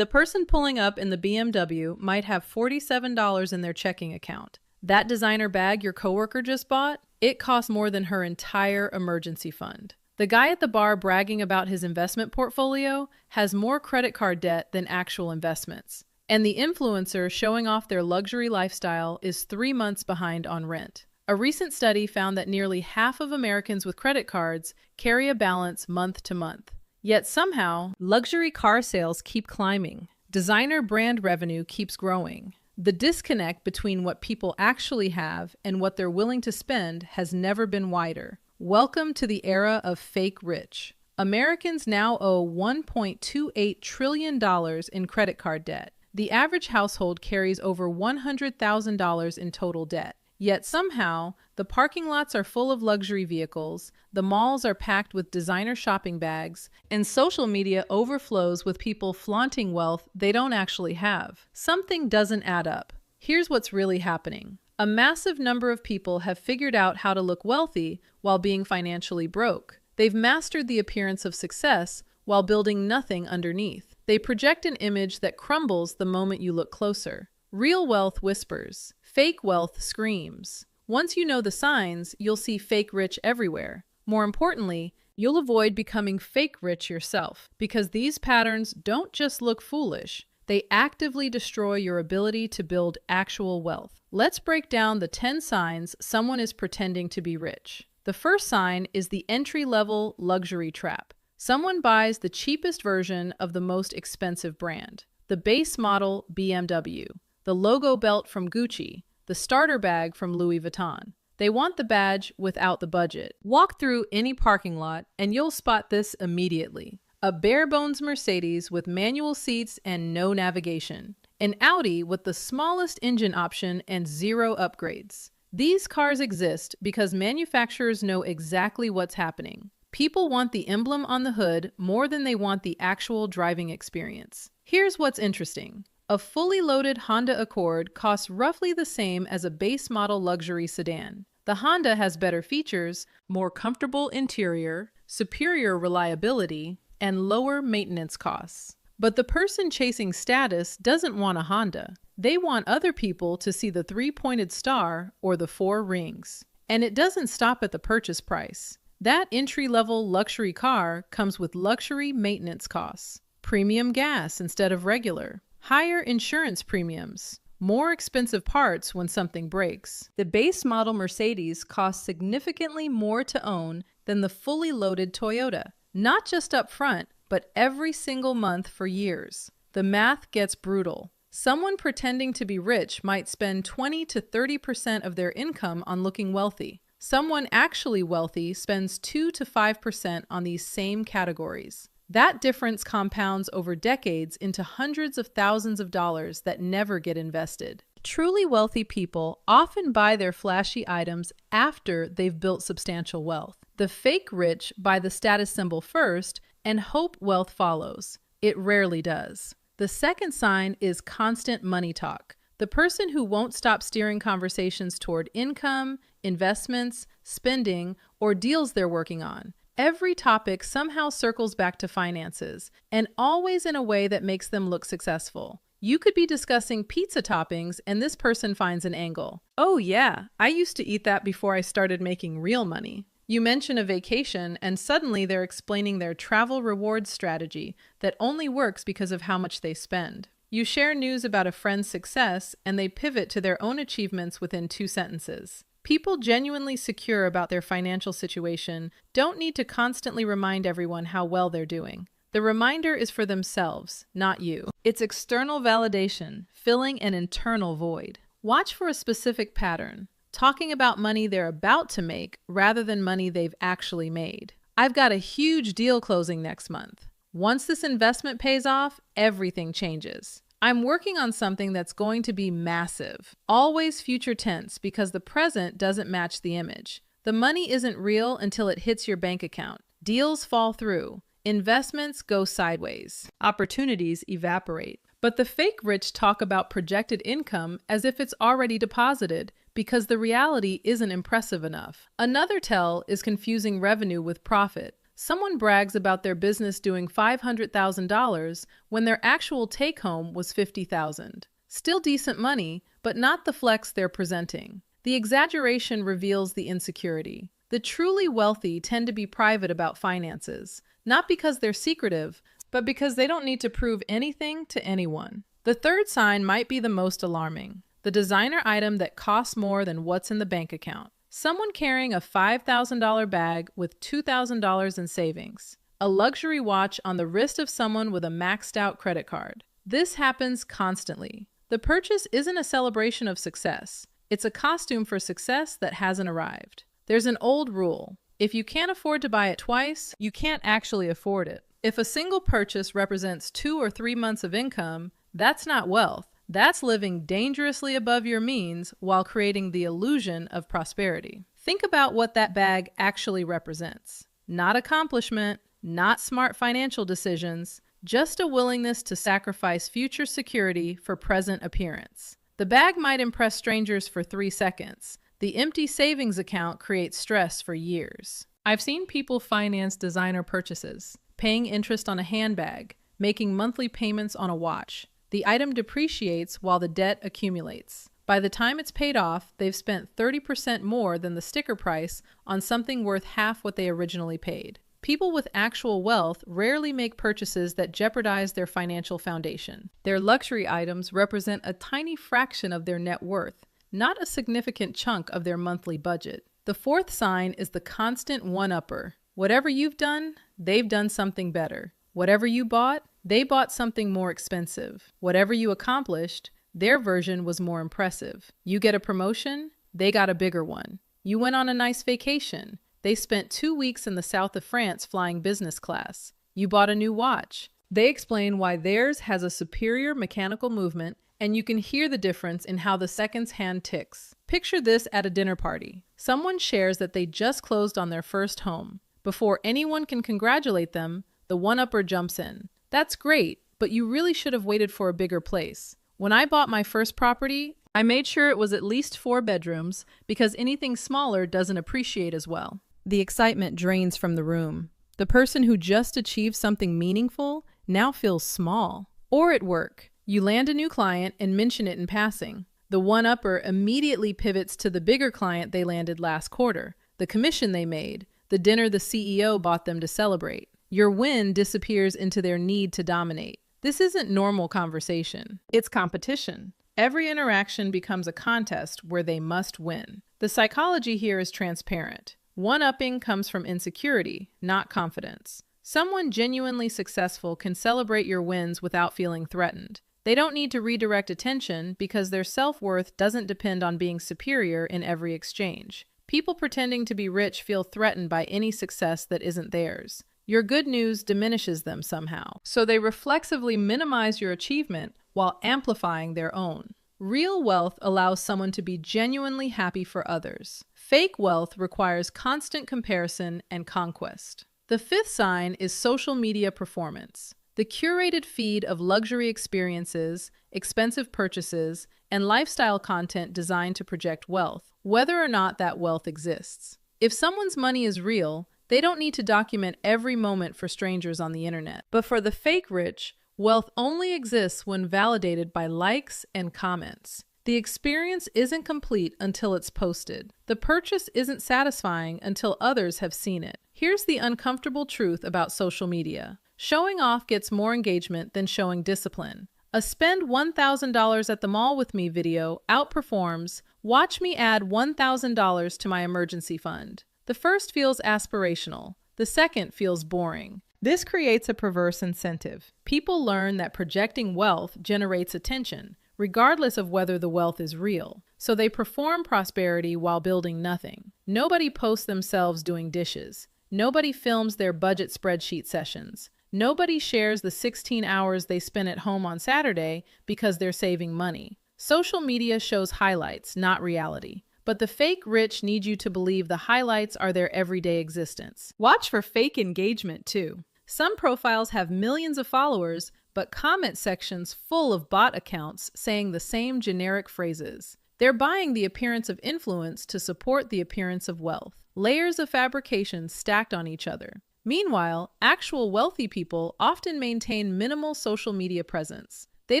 The person pulling up in the BMW might have $47 in their checking account. That designer bag your coworker just bought, it costs more than her entire emergency fund. The guy at the bar bragging about his investment portfolio has more credit card debt than actual investments. And the influencer showing off their luxury lifestyle is 3 months behind on rent. A recent study found that nearly half of Americans with credit cards carry a balance month to month. Yet somehow, luxury car sales keep climbing. Designer brand revenue keeps growing. The disconnect between what people actually have and what they're willing to spend has never been wider. Welcome to the era of fake rich. Americans now owe $1.28 trillion in credit card debt. The average household carries over $100,000 in total debt. Yet somehow, the parking lots are full of luxury vehicles, the malls are packed with designer shopping bags, and social media overflows with people flaunting wealth they don't actually have. Something doesn't add up. Here's what's really happening. A massive number of people have figured out how to look wealthy while being financially broke. They've mastered the appearance of success while building nothing underneath. They project an image that crumbles the moment you look closer. Real wealth whispers. Fake wealth screams. Once you know the signs, you'll see fake rich everywhere. More importantly, you'll avoid becoming fake rich yourself, because these patterns don't just look foolish, they actively destroy your ability to build actual wealth. Let's break down the 10 signs someone is pretending to be rich. The first sign is the entry-level luxury trap. Someone buys the cheapest version of the most expensive brand. The base model BMW, the logo belt from Gucci, the starter bag from Louis Vuitton. They want the badge without the budget. Walk through any parking lot and you'll spot this immediately. A bare-bones Mercedes with manual seats and no navigation. An Audi with the smallest engine option and 0 upgrades. These cars exist because manufacturers know exactly what's happening. People want the emblem on the hood more than they want the actual driving experience. Here's what's interesting. A fully loaded Honda Accord costs roughly the same as a base model luxury sedan. The Honda has better features, more comfortable interior, superior reliability, and lower maintenance costs. But the person chasing status doesn't want a Honda. They want other people to see the 3-pointed star or the 4 rings. And it doesn't stop at the purchase price. That entry-level luxury car comes with luxury maintenance costs, premium gas instead of regular, higher insurance premiums, more expensive parts when something breaks. The base model Mercedes costs significantly more to own than the fully loaded Toyota, not just up front, but every single month for years. The math gets brutal. Someone pretending to be rich might spend 20 to 30% of their income on looking wealthy. Someone actually wealthy spends 2 to 5% on these same categories. That difference compounds over decades into hundreds of thousands of dollars that never get invested. Truly wealthy people often buy their flashy items after they've built substantial wealth. The fake rich buy the status symbol first and hope wealth follows. It rarely does. The second sign is constant money talk. The person who won't stop steering conversations toward income, investments, spending, or deals they're working on. Every topic somehow circles back to finances, and always in a way that makes them look successful. You could be discussing pizza toppings, and this person finds an angle. Oh yeah, I used to eat that before I started making real money. You mention a vacation, and suddenly they're explaining their travel rewards strategy that only works because of how much they spend. You share news about a friend's success, and they pivot to their own achievements within 2 sentences. People genuinely secure about their financial situation don't need to constantly remind everyone how well they're doing. The reminder is for themselves, not you. It's external validation, filling an internal void. Watch for a specific pattern, talking about money they're about to make rather than money they've actually made. I've got a huge deal closing next month. Once this investment pays off, everything changes. I'm working on something that's going to be massive. Always future tense because the present doesn't match the image. The money isn't real until it hits your bank account. Deals fall through. Investments go sideways. Opportunities evaporate. But the fake rich talk about projected income as if it's already deposited because the reality isn't impressive enough. Another tell is confusing revenue with profit. Someone brags about their business doing $500,000 when their actual take-home was $50,000. Still decent money, but not the flex they're presenting. The exaggeration reveals the insecurity. The truly wealthy tend to be private about finances, not because they're secretive, but because they don't need to prove anything to anyone. The third sign might be the most alarming: the designer item that costs more than what's in the bank account. Someone carrying a $5,000 bag with $2,000 in savings. A luxury watch on the wrist of someone with a maxed out credit card. This happens constantly. The purchase isn't a celebration of success. It's a costume for success that hasn't arrived. There's an old rule: if you can't afford to buy it twice, you can't actually afford it. If a single purchase represents 2 or 3 months of income, that's not wealth. That's living dangerously above your means while creating the illusion of prosperity. Think about what that bag actually represents. Not accomplishment, not smart financial decisions, just a willingness to sacrifice future security for present appearance. The bag might impress strangers for 3 seconds. The empty savings account creates stress for years. I've seen people finance designer purchases, paying interest on a handbag, making monthly payments on a watch. The item depreciates while the debt accumulates. By the time it's paid off, they've spent 30% more than the sticker price on something worth half what they originally paid. People with actual wealth rarely make purchases that jeopardize their financial foundation. Their luxury items represent a tiny fraction of their net worth, not a significant chunk of their monthly budget. The fourth sign is the constant one-upper. Whatever you've done, they've done something better. Whatever you bought, they bought something more expensive. Whatever you accomplished, their version was more impressive. You get a promotion, they got a bigger one. You went on a nice vacation. They spent 2 weeks in the south of France flying business class. You bought a new watch. They explain why theirs has a superior mechanical movement, and you can hear the difference in how the seconds hand ticks. Picture this at a dinner party. Someone shares that they just closed on their first home. Before anyone can congratulate them, the one-upper jumps in. That's great, but you really should have waited for a bigger place. When I bought my first property, I made sure it was at least 4 bedrooms because anything smaller doesn't appreciate as well. The excitement drains from the room. The person who just achieved something meaningful now feels small. Or at work, you land a new client and mention it in passing. The one-upper immediately pivots to the bigger client they landed last quarter, the commission they made, the dinner the CEO bought them to celebrate. Your win disappears into their need to dominate. This isn't normal conversation. It's competition. Every interaction becomes a contest where they must win. The psychology here is transparent. One-upping comes from insecurity, not confidence. Someone genuinely successful can celebrate your wins without feeling threatened. They don't need to redirect attention because their self-worth doesn't depend on being superior in every exchange. People pretending to be rich feel threatened by any success that isn't theirs. Your good news diminishes them somehow, so they reflexively minimize your achievement while amplifying their own. Real wealth allows someone to be genuinely happy for others. Fake wealth requires constant comparison and conquest. The fifth sign is social media performance. The curated feed of luxury experiences, expensive purchases, and lifestyle content designed to project wealth, whether or not that wealth exists. If someone's money is real, they don't need to document every moment for strangers on the internet. But for the fake rich, wealth only exists when validated by likes and comments. The experience isn't complete until it's posted. The purchase isn't satisfying until others have seen it. Here's the uncomfortable truth about social media. Showing off gets more engagement than showing discipline. A spend $1,000 at the mall with me video outperforms watch me add $1,000 to my emergency fund. The first feels aspirational. The second feels boring. This creates a perverse incentive. People learn that projecting wealth generates attention, regardless of whether the wealth is real. So they perform prosperity while building nothing. Nobody posts themselves doing dishes. Nobody films their budget spreadsheet sessions. Nobody shares the 16 hours they spent at home on Saturday because they're saving money. Social media shows highlights, not reality. But the fake rich need you to believe the highlights are their everyday existence. Watch for fake engagement, too. Some profiles have millions of followers, but comment sections full of bot accounts saying the same generic phrases. They're buying the appearance of influence to support the appearance of wealth. Layers of fabrication stacked on each other. Meanwhile, actual wealthy people often maintain minimal social media presence. They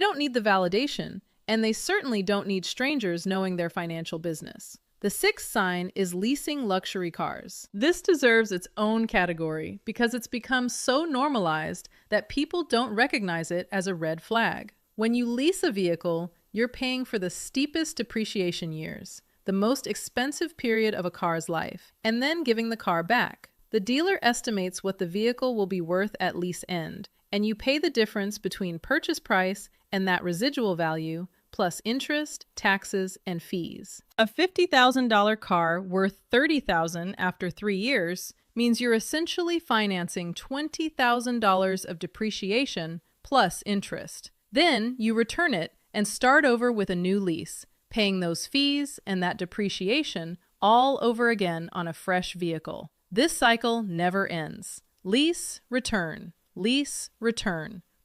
don't need the validation, and they certainly don't need strangers knowing their financial business. The sixth sign is leasing luxury cars. This deserves its own category because it's become so normalized that people don't recognize it as a red flag. When you lease a vehicle, you're paying for the steepest depreciation years, the most expensive period of a car's life, and then giving the car back. The dealer estimates what the vehicle will be worth at lease end, and you pay the difference between purchase price and that residual value, plus interest, taxes, and fees. A $50,000 car worth $30,000 after 3 years means you're essentially financing $20,000 of depreciation plus interest. Then you return it and start over with a new lease, paying those fees and that depreciation all over again on a fresh vehicle. This cycle never ends. Lease, return,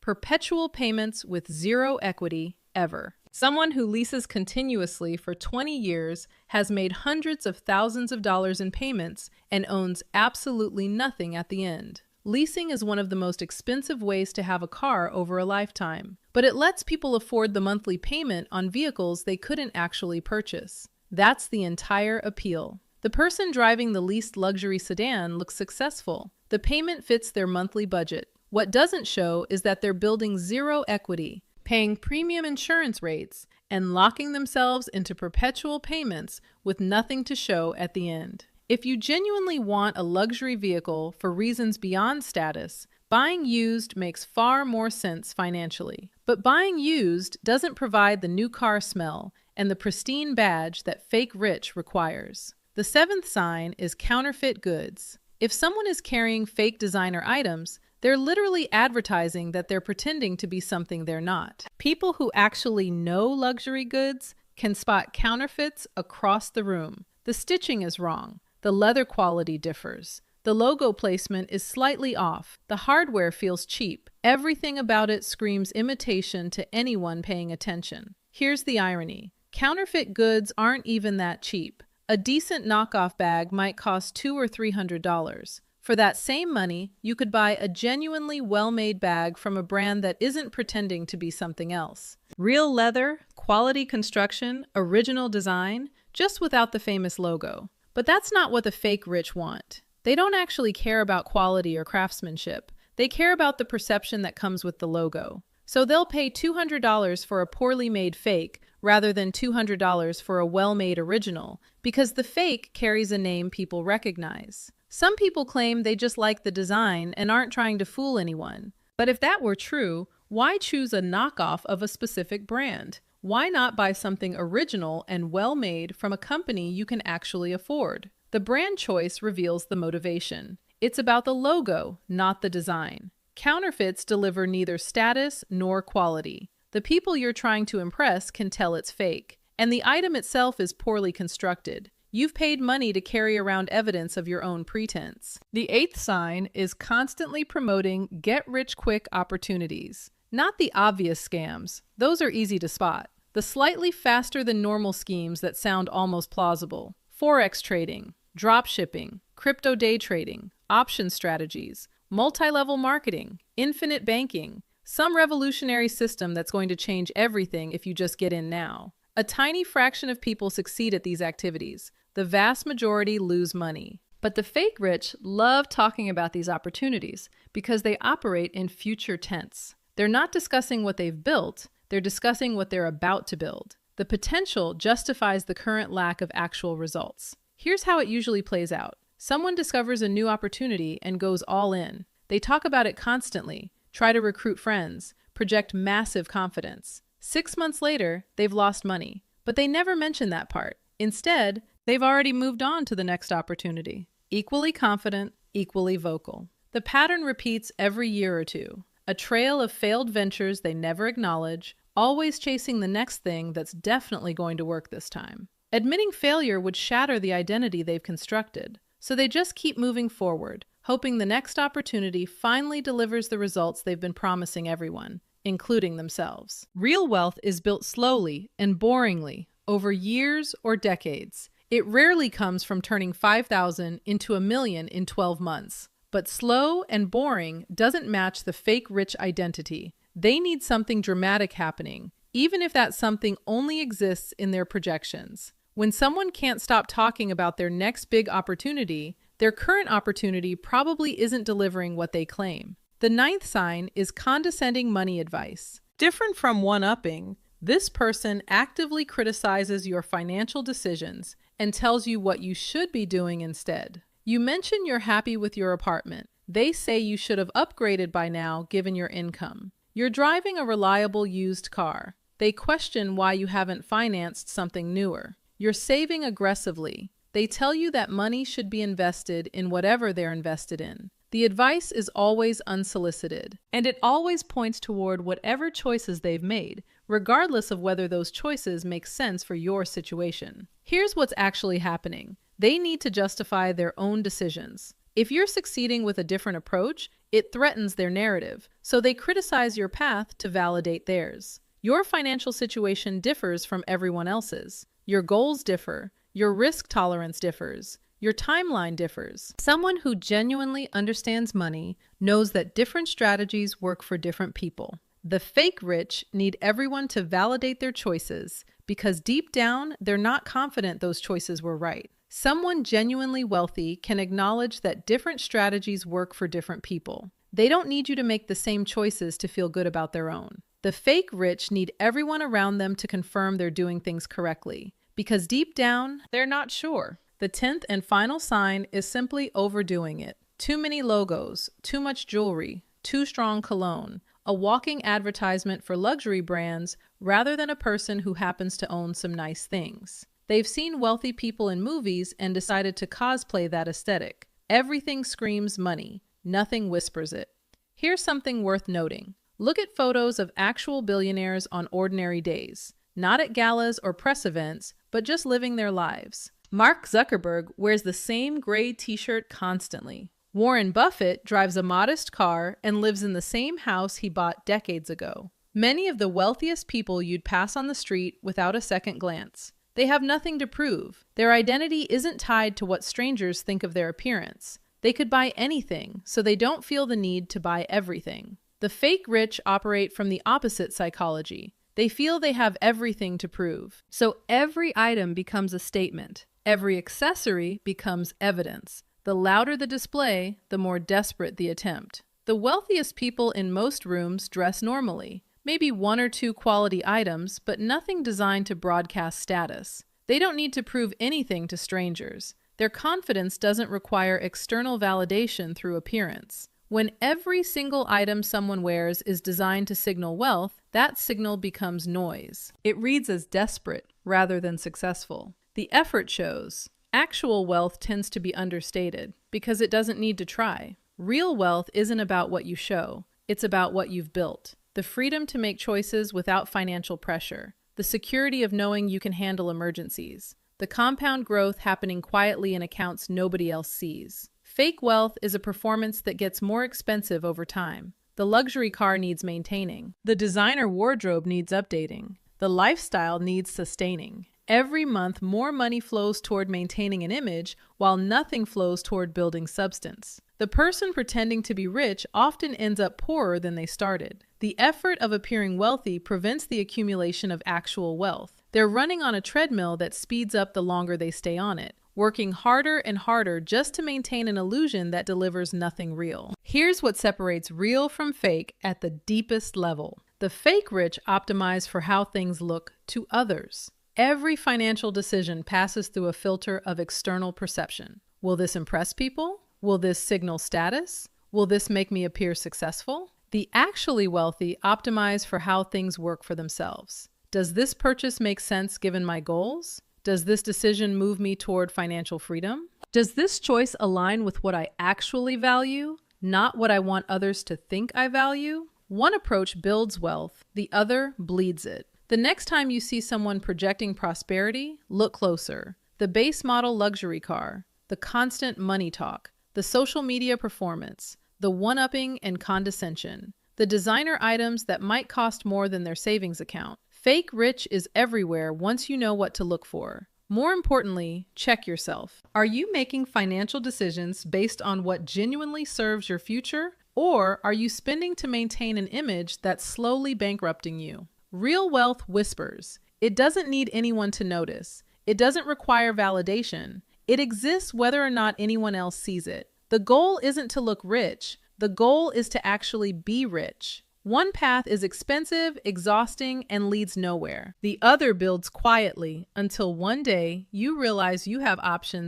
perpetual payments with zero equity ever. Someone who leases continuously for 20 years has made hundreds of thousands of dollars in payments and owns absolutely nothing at the end. Leasing is one of the most expensive ways to have a car over a lifetime, but it lets people afford the monthly payment on vehicles they couldn't actually purchase. That's the entire appeal. The person driving the leased luxury sedan looks successful. The payment fits their monthly budget. What doesn't show is that they're building zero equity, paying premium insurance rates, and locking themselves into perpetual payments with nothing to show at the end. If you genuinely want a luxury vehicle for reasons beyond status, buying used makes far more sense financially. But buying used doesn't provide the new car smell and the pristine badge that fake rich requires. The seventh sign is counterfeit goods. If someone is carrying fake designer items, they're literally advertising that they're pretending to be something they're not. People who actually know luxury goods can spot counterfeits across the room. The stitching is wrong. The leather quality differs. The logo placement is slightly off. The hardware feels cheap. Everything about it screams imitation to anyone paying attention. Here's the irony. Counterfeit goods aren't even that cheap. A decent knockoff bag might cost $200 or $300. For that same money, you could buy a genuinely well-made bag from a brand that isn't pretending to be something else. Real leather, quality construction, original design, just without the famous logo. But that's not what the fake rich want. They don't actually care about quality or craftsmanship. They care about the perception that comes with the logo. So they'll pay $200 for a poorly made fake rather than $200 for a well-made original, because the fake carries a name people recognize. Some people claim they just like the design and aren't trying to fool anyone. But if that were true, why choose a knockoff of a specific brand? Why not buy something original and well-made from a company you can actually afford? The brand choice reveals the motivation. It's about the logo, not the design. Counterfeits deliver neither status nor quality. The people you're trying to impress can tell it's fake, and the item itself is poorly constructed. You've paid money to carry around evidence of your own pretense. The eighth sign is constantly promoting get-rich-quick opportunities. Not the obvious scams. Those are easy to spot. The slightly faster than normal schemes that sound almost plausible. Forex trading, drop shipping, crypto day trading, option strategies, multi-level marketing, infinite banking, some revolutionary system that's going to change everything if you just get in now. A tiny fraction of people succeed at these activities. The vast majority lose money. But the fake rich love talking about these opportunities because they operate in future tense. They're not discussing what they've built, they're discussing what they're about to build. The potential justifies the current lack of actual results. Here's how it usually plays out. Someone discovers a new opportunity and goes all in. They talk about it constantly, try to recruit friends, project massive confidence. 6 months later, they've lost money, but they never mention that part. Instead, they've already moved on to the next opportunity. Equally confident, equally vocal. The pattern repeats every year or two. A trail of failed ventures they never acknowledge, always chasing the next thing that's definitely going to work this time. Admitting failure would shatter the identity they've constructed, so they just keep moving forward, hoping the next opportunity finally delivers the results they've been promising everyone, including themselves. Real wealth is built slowly and boringly, over years or decades. It rarely comes from turning 5,000 into $1 million in 12 months. But slow and boring doesn't match the fake rich identity. They need something dramatic happening, even if that something only exists in their projections. When someone can't stop talking about their next big opportunity, their current opportunity probably isn't delivering what they claim. The ninth sign is condescending money advice. Different from one-upping, this person actively criticizes your financial decisions and tells you what you should be doing instead. You mention you're happy with your apartment. They say you should have upgraded by now given your income. You're driving a reliable used car. They question why you haven't financed something newer. You're saving aggressively. They tell you that money should be invested in whatever they're invested in. The advice is always unsolicited, and it always points toward whatever choices they've made, regardless of whether those choices make sense for your situation. Here's what's actually happening. They need to justify their own decisions. If you're succeeding with a different approach, it threatens their narrative, so they criticize your path to validate theirs. Your financial situation differs from everyone else's. Your goals differ. Your risk tolerance differs. Your timeline differs. Someone who genuinely understands money knows that different strategies work for different people. The fake rich need everyone to validate their choices because deep down, they're not confident those choices were right. Someone genuinely wealthy can acknowledge that different strategies work for different people. They don't need you to make the same choices to feel good about their own. The fake rich need everyone around them to confirm they're doing things correctly, because deep down, they're not sure. The 10th and final sign is simply overdoing it. Too many logos, too much jewelry, too strong cologne, a walking advertisement for luxury brands rather than a person who happens to own some nice things. They've seen wealthy people in movies and decided to cosplay that aesthetic. Everything screams money. Nothing whispers it. Here's something worth noting. Look at photos of actual billionaires on ordinary days, not at galas or press events, but just living their lives. Mark Zuckerberg wears the same gray t-shirt constantly. Warren Buffett drives a modest car and lives in the same house he bought decades ago. Many of the wealthiest people you'd pass on the street without a second glance. They have nothing to prove. Their identity isn't tied to what strangers think of their appearance. They could buy anything, so they don't feel the need to buy everything. The fake rich operate from the opposite psychology. They feel they have everything to prove. So every item becomes a statement. Every accessory becomes evidence. The louder the display, the more desperate the attempt. The wealthiest people in most rooms dress normally. Maybe one or two quality items, but nothing designed to broadcast status. They don't need to prove anything to strangers. Their confidence doesn't require external validation through appearance. When every single item someone wears is designed to signal wealth, that signal becomes noise. It reads as desperate rather than successful. The effort shows. Actual wealth tends to be understated because it doesn't need to try. Real wealth isn't about what you show. It's about what you've built. The freedom to make choices without financial pressure. The security of knowing you can handle emergencies. The compound growth happening quietly in accounts nobody else sees. Fake wealth is a performance that gets more expensive over time. The luxury car needs maintaining. The designer wardrobe needs updating. The lifestyle needs sustaining. Every month, more money flows toward maintaining an image, while nothing flows toward building substance. The person pretending to be rich often ends up poorer than they started. The effort of appearing wealthy prevents the accumulation of actual wealth. They're running on a treadmill that speeds up the longer they stay on it, working harder and harder just to maintain an illusion that delivers nothing real. Here's what separates real from fake at the deepest level. The fake rich optimize for how things look to others. Every financial decision passes through a filter of external perception. Will this impress people? Will this signal status? Will this make me appear successful? The actually wealthy optimize for how things work for themselves. Does this purchase make sense given my goals? Does this decision move me toward financial freedom? Does this choice align with what I actually value, not what I want others to think I value? One approach builds wealth, the other bleeds it. The next time you see someone projecting prosperity, look closer. The base model luxury car, the constant money talk, the social media performance, the one-upping and condescension, the designer items that might cost more than their savings account. Fake rich is everywhere once you know what to look for. More importantly, check yourself. Are you making financial decisions based on what genuinely serves your future? Or are you spending to maintain an image that's slowly bankrupting you? Real wealth whispers. It doesn't need anyone to notice. It doesn't require validation. It exists whether or not anyone else sees it. The goal isn't to look rich. The goal is to actually be rich. One path is expensive, exhausting, and leads nowhere. The other builds quietly until one day you realize you have options